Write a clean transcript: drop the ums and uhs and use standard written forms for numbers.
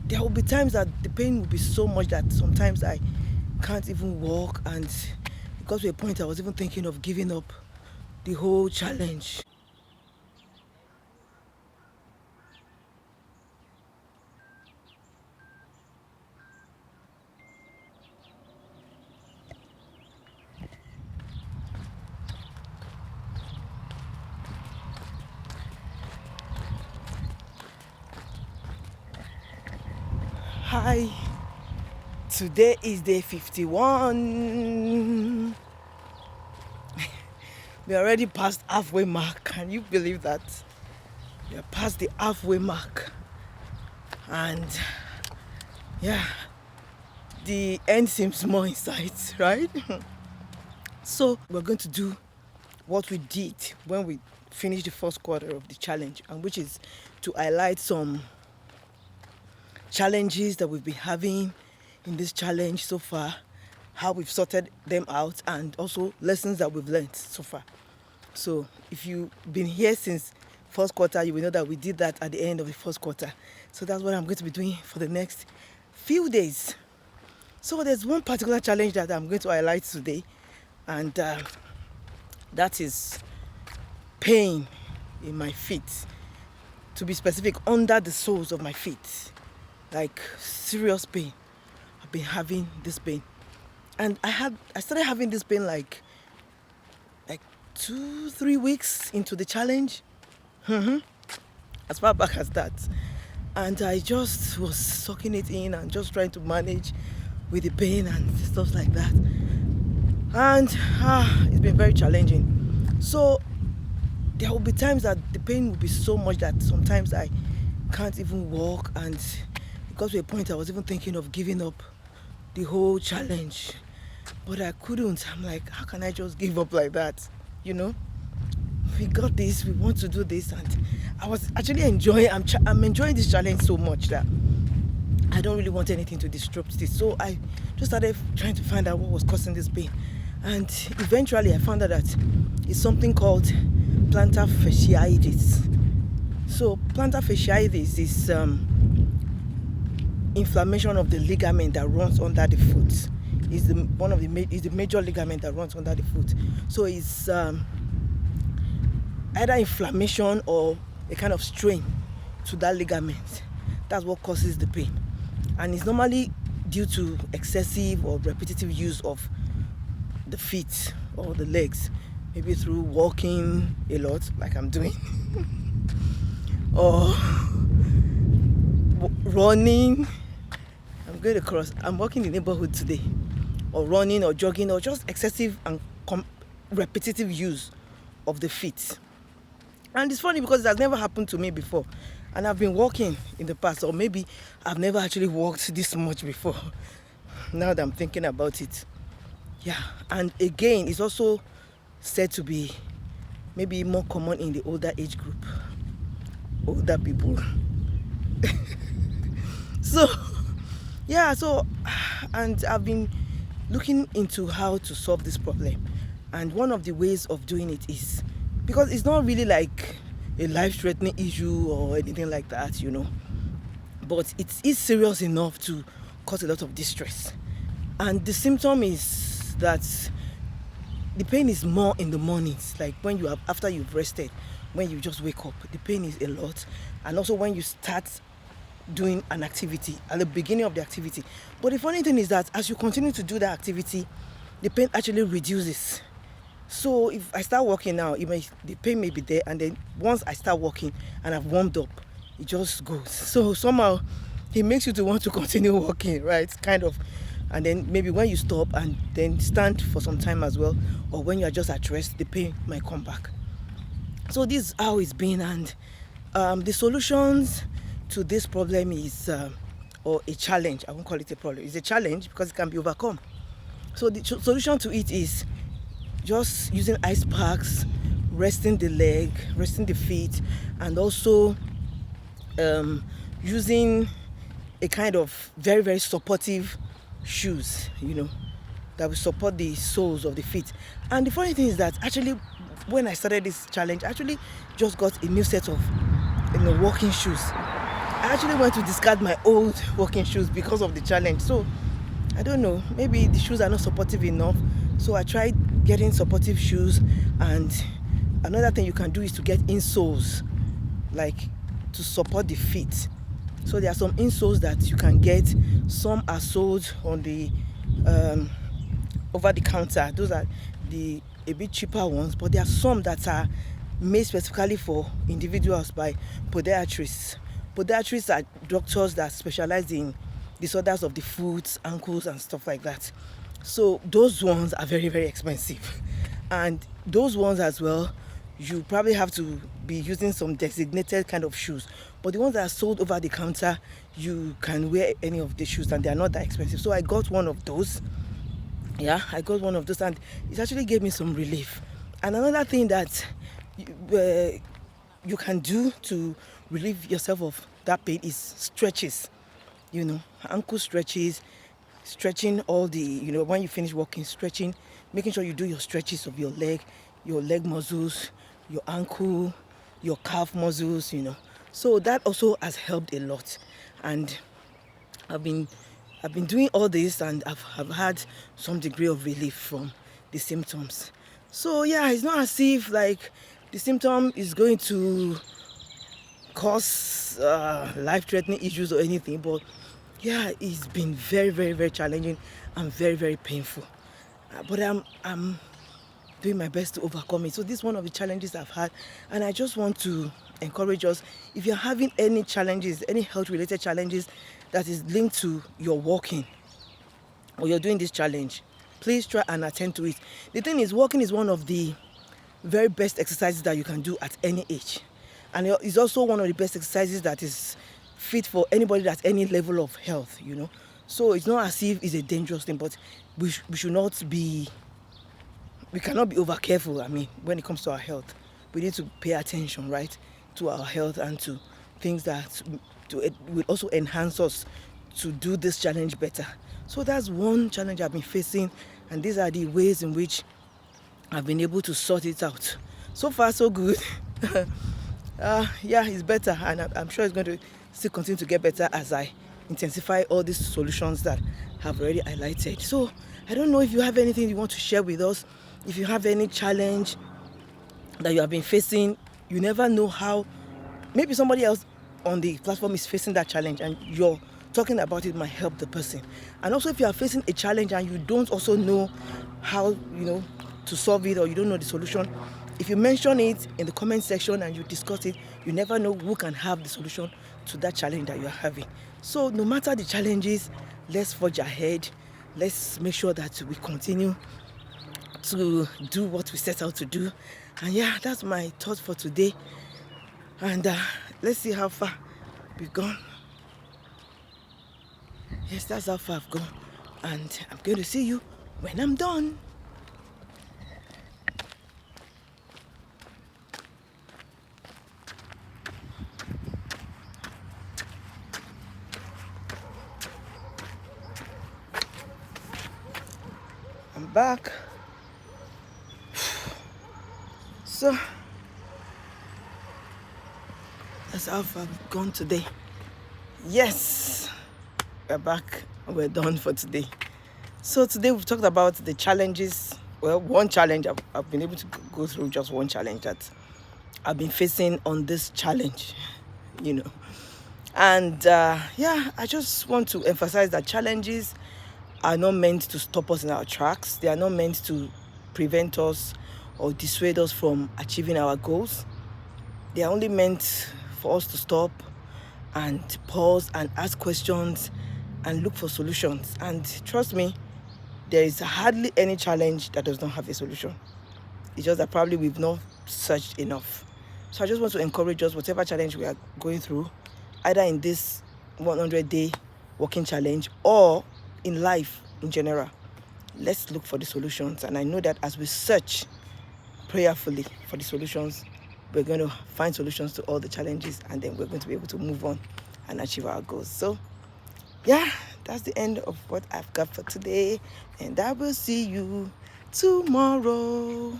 there will be times that the pain will be so much that sometimes I can't even walk, and it got to a point I was even thinking of giving up the whole challenge. Hi, today is day 51. We're already past halfway mark. Can you believe that? We're past the halfway mark. And yeah, the end seems more in sight, right? So we're going to do what we did when we finished the first quarter of the challenge, and which is to highlight some challenges that we've been having in this challenge so far, how we've sorted them out, and also lessons that we've learned so far. So if you've been here since first quarter, you will know that we did that at the end of the first quarter. So that's what I'm going to be doing for the next few days. So there's one particular challenge that I'm going to highlight today, and that is pain in my feet. To be specific, under the soles of my feet. Like serious pain. I've been having this pain. And I started having this pain like 2-3 weeks into the challenge. As far back as that. And I just was sucking it in and just trying to manage with the pain and stuff like that. And it's been very challenging. So there will be times that the pain will be so much that sometimes I can't even walk, and it got to a point I was even thinking of giving up the whole challenge. But I couldn't. I'm like, how can I just give up like that? You know? We got this, we want to do this, and I was actually I'm enjoying this challenge so much that I don't really want anything to disrupt this. So I just started trying to find out what was causing this pain. And eventually I found out that it's something called plantar fasciitis. So plantar fasciitis is inflammation of the ligament that runs under the foot. Is the major ligament that runs under the foot. So it's either inflammation or a kind of strain to that ligament. That's what causes the pain, and it's normally due to excessive or repetitive use of the feet or the legs, maybe through walking a lot like I'm doing or running. I'm walking in the neighborhood today, or running or jogging, or just excessive and repetitive use of the feet. And it's funny because it has never happened to me before, and I've been walking in the past, or maybe I've never actually walked this much before. Now that I'm thinking about it. Yeah, and again, it's also said to be maybe more common in the older age group, older people. And I've been looking into how to solve this problem, and one of the ways of doing it is, because it's not really like a life-threatening issue or anything like that, but it is serious enough to cause a lot of distress. And the symptom is that the pain is more in the mornings, like after you've rested, when you just wake up, the pain is a lot. And also when you start doing an activity, at the beginning of the activity. But the funny thing is that as you continue to do that activity, the pain actually reduces. So if I start walking now, the pain may be there, and then once I start walking and I've warmed up, it just goes. So somehow it makes you to want to continue walking, right? Kind of. And then maybe when you stop and then stand for some time as well, or when you're just at rest, the pain might come back. So this is how it's been, and the solutions to this problem is, or a challenge, I won't call it a problem, it's a challenge because it can be overcome. So the solution to it is just using ice packs, resting the leg, resting the feet, and also using a kind of very, very supportive shoes, that will support the soles of the feet. And the funny thing is that actually when I started this challenge, I actually just got a new set of walking shoes. I actually went to discard my old walking shoes because of the challenge. So I don't know, maybe the shoes are not supportive enough. So I tried getting supportive shoes, and another thing you can do is to get insoles, like to support the feet. So there are some insoles that you can get. Some are sold on the over the counter. Those are the a bit cheaper ones, but there are some that are made specifically for individuals by podiatrists. Podiatrists are doctors that specialize in disorders of the foot, ankles, and stuff like that. So those ones are very, very expensive, and those ones as well, you probably have to be using some designated kind of shoes. But the ones that are sold over the counter, you can wear any of the shoes and they are not that expensive. So I got one of those. Yeah, I got one of those, and it actually gave me some relief. And another thing that you can do to relieve yourself of that pain is stretches. Ankle stretches, stretching all the, when you finish walking, stretching, making sure you do your stretches of your leg muscles, your ankle, your calf muscles. So that also has helped a lot. And I've been doing all this, and I've had some degree of relief from the symptoms. So yeah, it's not as if like the symptom is going to cause life-threatening issues or anything, but yeah, it's been very, very, very challenging and very, very painful. But I'm doing my best to overcome it. So this is one of the challenges I've had, and I just want to encourage us, if you're having any challenges, any health-related challenges that is linked to your walking, or you're doing this challenge, please try and attend to it. The thing is, walking is one of the very best exercises that you can do at any age, and it's also one of the best exercises that is fit for anybody that's any level of health. So it's not as if it's a dangerous thing, but we cannot be over careful. When it comes to our health, we need to pay attention, right, to our health and to things that will also enhance us to do this challenge better. So that's one challenge I've been facing, and these are the ways in which I've been able to sort it out. So far, so good. Yeah, it's better, and I'm sure it's going to still continue to get better as I intensify all these solutions that I've already highlighted. So I don't know if you have anything you want to share with us. If you have any challenge that you have been facing, you never know how maybe somebody else on the platform is facing that challenge, and you're talking about it might help the person. And also, if you are facing a challenge and you don't also know how to solve it, or you don't know the solution, if you mention it in the comment section and you discuss it, you never know who can have the solution to that challenge that you are having. So no matter the challenges, let's forge ahead. Let's make sure that we continue to do what we set out to do. And yeah, that's my thought for today. And let's see how far we've gone. Yes, that's how far I've gone. And I'm going to see you when I'm done. I'm back. So that's how far we've gone today. Yes, we're back. We're done for today. So today we've talked about the challenges. Well, one challenge I've been able to go through, just one challenge that I've been facing on this challenge, And yeah, I just want to emphasize that challenges are not meant to stop us in our tracks. They are not meant to prevent us or dissuade us from achieving our goals. They are only meant for us to stop and pause and ask questions and look for solutions. And trust me, there is hardly any challenge that does not have a solution. It's just that probably we've not searched enough. So I just want to encourage us, whatever challenge we are going through, either in this 100-day walking challenge or in life in general, let's look for the solutions. And I know that as we search prayerfully for the solutions, we're going to find solutions to all the challenges, and then we're going to be able to move on and achieve our goals. So yeah, that's the end of what I've got for today, and I will see you tomorrow.